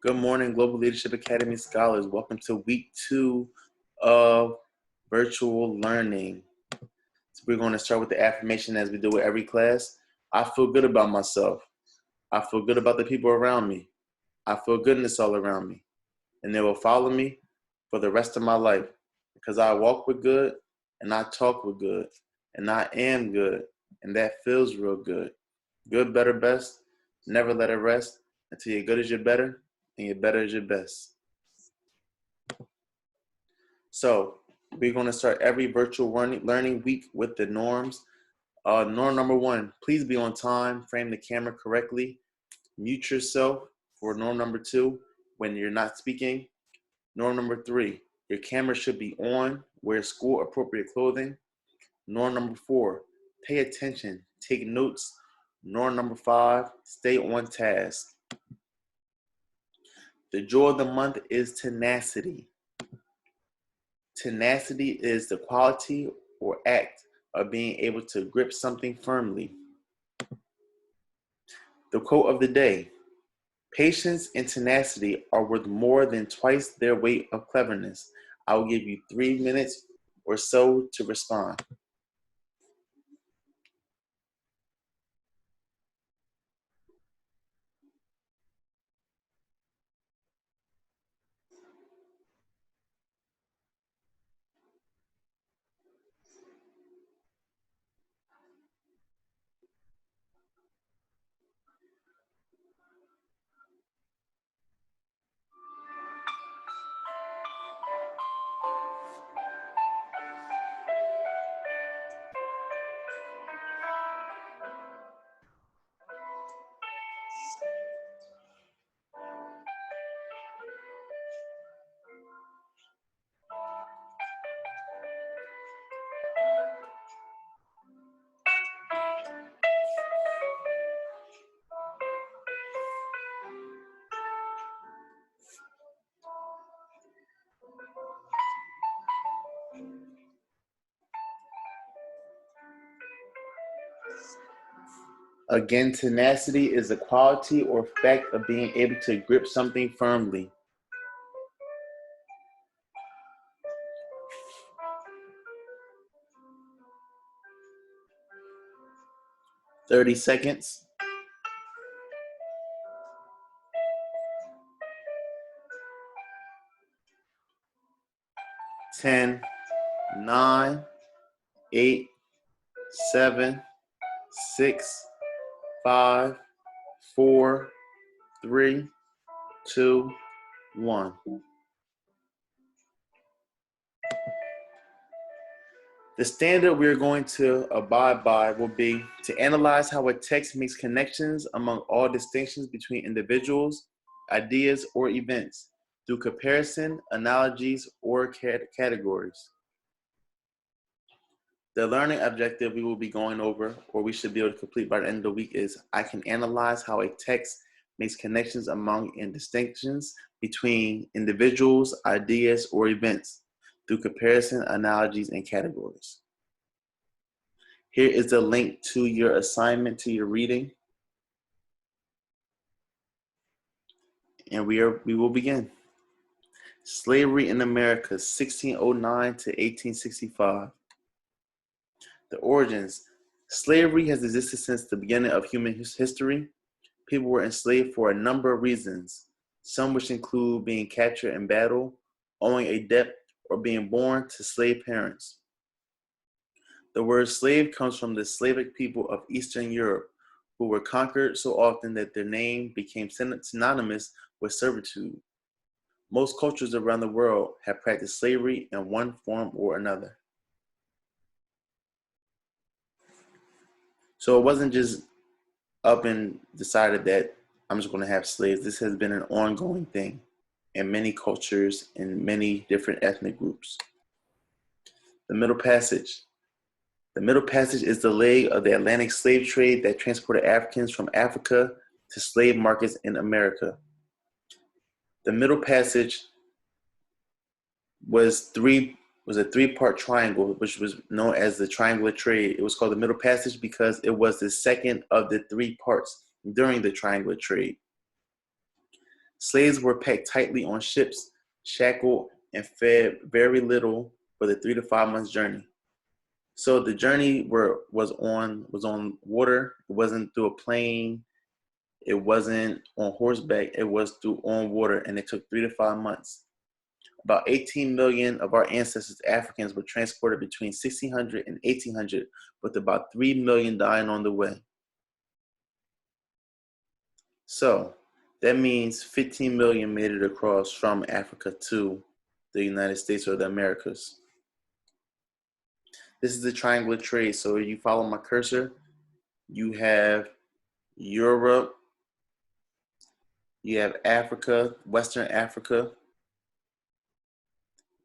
Good morning, Global Leadership Academy scholars. Welcome to week 2 of virtual learning. So we're going to start with the affirmation as we do with every class. I feel good about myself. I feel good about the people around me. I feel goodness all around me. And they will follow me for the rest of my life because I walk with good and I talk with good and I am good. And that feels real good. Good, better, best. Never let it rest until your good is your better and your better is your best. So we're going to start every virtual learning week with the norms. Norm number 1, please be on time, frame the camera correctly, mute yourself for norm number 2 when you're not speaking. Norm number 3, your camera should be on, wear school appropriate clothing. Norm number 4, pay attention, take notes. Norm number 5, stay on task. The joy of the month is tenacity. Tenacity is the quality or act of being able to grip something firmly. The quote of the day: patience and tenacity are worth more than twice their weight of cleverness. I will give you 3 minutes or so to respond. Again, tenacity is the quality or fact of being able to grip something firmly. 30 seconds. 10, 9, 8, 7, 6, 5, 4, 3, 2, 1. The standard we're going to abide by will be to analyze how a text makes connections among all distinctions between individuals, ideas, or events through comparison, analogies, or categories. The learning objective we will be going over, or we should be able to complete by the end of the week, is I can analyze how a text makes connections among and distinctions between individuals, ideas, or events through comparison, analogies, and categories. Here is the link to your assignment, to your reading. And we will begin. Slavery in America, 1609 to 1865. The origins. Slavery has existed since the beginning of human history. People were enslaved for a number of reasons, some which include being captured in battle, owing a debt, or being born to slave parents. The word slave comes from the Slavic people of Eastern Europe, who were conquered so often that their name became synonymous with servitude. Most cultures around the world have practiced slavery in one form or another. So it wasn't just up and decided that I'm just going to have slaves. This has been an ongoing thing in many cultures and many different ethnic groups. The Middle Passage. The Middle Passage is the leg of the Atlantic slave trade that transported Africans from Africa to slave markets in America. The Middle Passage was a three-part triangle, which was known as the Triangular Trade. It was called the Middle Passage because it was the second of the 3 parts during the Triangular Trade. Slaves were packed tightly on ships, shackled, and fed very little for the 3 to 5 months journey. So the journey was on water. It wasn't through a plane. It wasn't on horseback. It was on water, and it took 3 to 5 months. About 18 million of our ancestors, Africans, were transported between 1600 and 1800, with about 3 million dying on the way. So that means 15 million made it across from Africa to the United States or the Americas. This is the triangular trade. So you follow my cursor, you have Europe, you have Africa, Western Africa,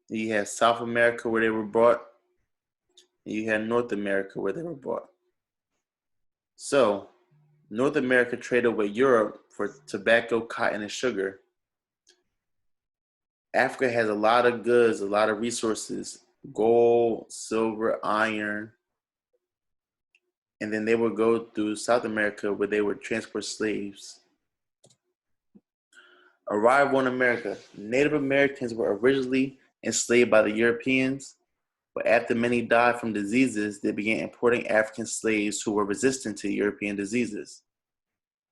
you have South America where they were brought, and you have North America where they were brought. So North America traded with Europe for tobacco, cotton, and sugar. Africa has a lot of goods, a lot of resources, gold, silver, iron. And then they would go through South America where they would transport slaves. Arrival in America. Native Americans were originally enslaved by the Europeans, but after many died from diseases, they began importing African slaves who were resistant to European diseases.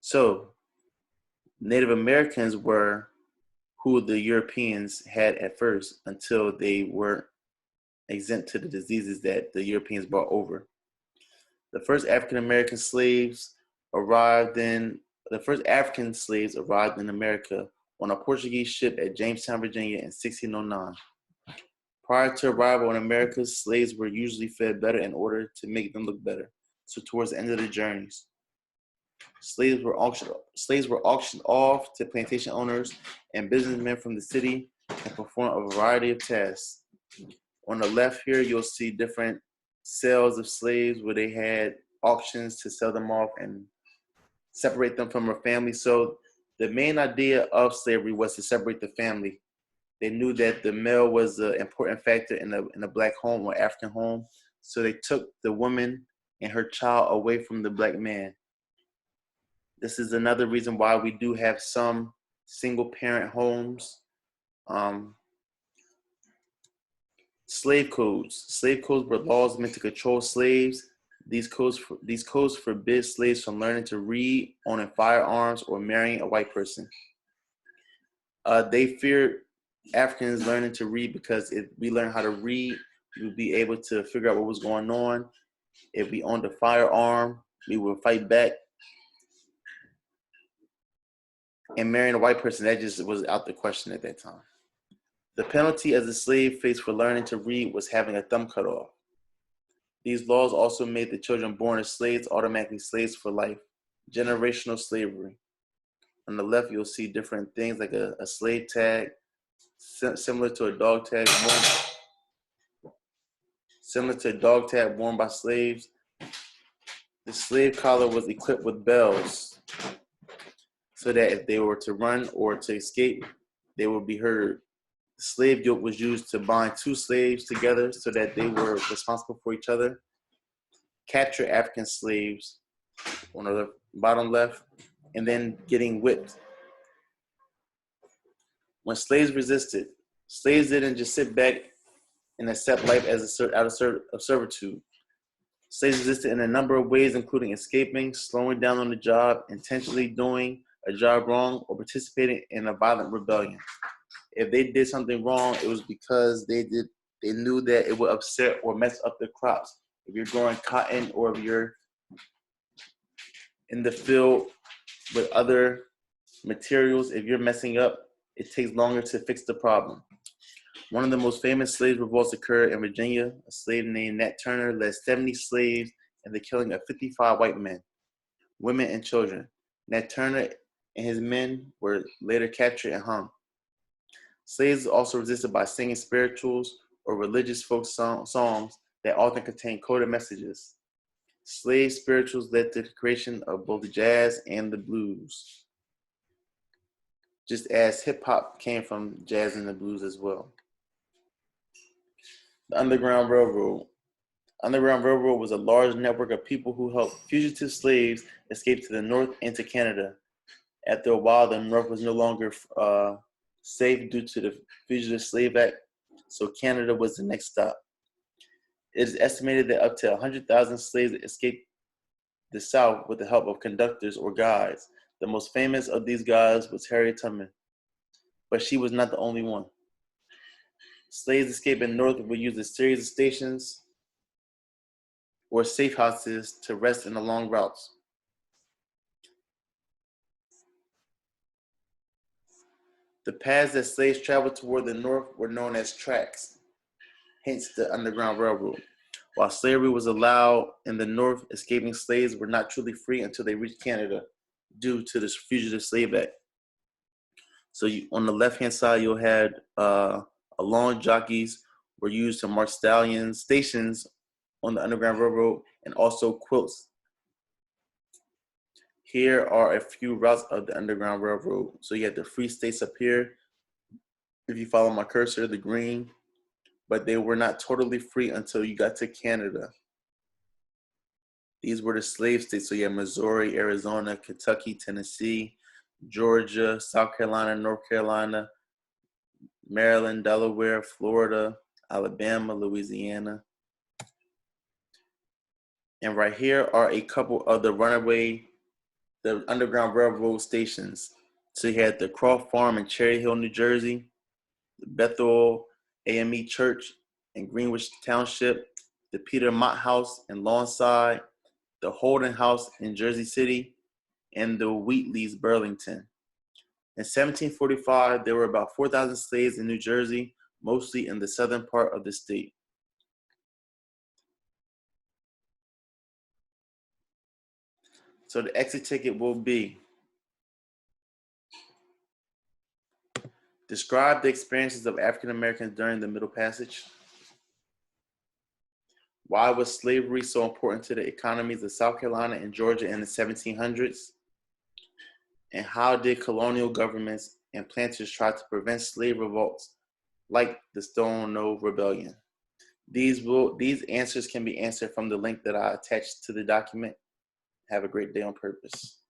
So Native Americans were who the Europeans had at first until they were exempt to the diseases that the Europeans brought over. The first African slaves arrived in America on a Portuguese ship at Jamestown, Virginia in 1609. Prior to arrival in America, slaves were usually fed better in order to make them look better. So towards the end of the journeys, slaves were auctioned off to plantation owners and businessmen from the city and perform a variety of tasks. On the left here, you'll see different sales of slaves where they had auctions to sell them off and separate them from their family. So the main idea of slavery was to separate the family. They knew that the male was an important factor in a black home or African home. So they took the woman and her child away from the black man. This is another reason why we do have some single parent homes. Slave codes. Slave codes were laws meant to control slaves. These codes forbid slaves from learning to read, owning firearms, or marrying a white person. They feared Africans learning to read because if we learn how to read, we would be able to figure out what was going on. If we owned a firearm, we would fight back. And marrying a white person, that just was out the question at that time. The penalty as a slave faced for learning to read was having a thumb cut off. These laws also made the children born as slaves automatically slaves for life. Generational slavery. On the left, you'll see different things like a slave tag, similar to a dog tag worn by slaves. The slave collar was equipped with bells so that if they were to run or to escape, they would be heard. The slave yoke was used to bind two slaves together so that they were responsible for each other. Capture African slaves on the bottom left, and then getting whipped. When slaves resisted, slaves didn't just sit back and accept life as out of servitude. Slaves resisted in a number of ways, including escaping, slowing down on the job, intentionally doing a job wrong, or participating in a violent rebellion. If they did something wrong, it was because they knew that it would upset or mess up their crops. If you're growing cotton or if you're in the field with other materials, if you're messing up, it takes longer to fix the problem. One of the most famous slave revolts occurred in Virginia. A slave named Nat Turner led 70 slaves in the killing of 55 white men, women, and children. Nat Turner and his men were later captured and hung. Slaves also resisted by singing spirituals or religious folk songs that often contained coded messages. Slave spirituals led to the creation of both the jazz and the blues, just as hip-hop came from jazz and the blues as well. The Underground Railroad. Underground Railroad was a large network of people who helped fugitive slaves escape to the north and to Canada. After a while, the North was no longer safe due to the Fugitive Slave Act, so Canada was the next stop. It is estimated that up to 100,000 slaves escaped the South with the help of conductors or guides. The most famous of these guides was Harriet Tubman, but she was not the only one. Slaves escaping north would use a series of stations or safe houses to rest in the long routes. The paths that slaves traveled toward the north were known as tracks, hence the Underground Railroad. While slavery was allowed in the north, escaping slaves were not truly free until they reached Canada due to the Fugitive Slave Act. So on the left-hand side, you'll have long jockeys were used to mark stallions stations on the Underground Railroad, and also quilts. Here are a few routes of the Underground Railroad. So you have the free states up here. If you follow my cursor, the green, but they were not totally free until you got to Canada. These were the slave states. So you have Missouri, Arizona, Kentucky, Tennessee, Georgia, South Carolina, North Carolina, Maryland, Delaware, Florida, Alabama, Louisiana. And right here are a couple of the Underground Railroad stations. So you had the Croft Farm in Cherry Hill, New Jersey, the Bethel AME Church in Greenwich Township, the Peter Mott House in Lawnside, the Holden House in Jersey City, and the Wheatley's Burlington. In 1745, there were about 4,000 slaves in New Jersey, mostly in the southern part of the state. So the exit ticket will be: describe the experiences of African Americans during the Middle Passage. Why was slavery so important to the economies of South Carolina and Georgia in the 1700s? And how did colonial governments and planters try to prevent slave revolts like the Stono Rebellion? These answers can be answered from the link that I attached to the document. Have a great day on purpose.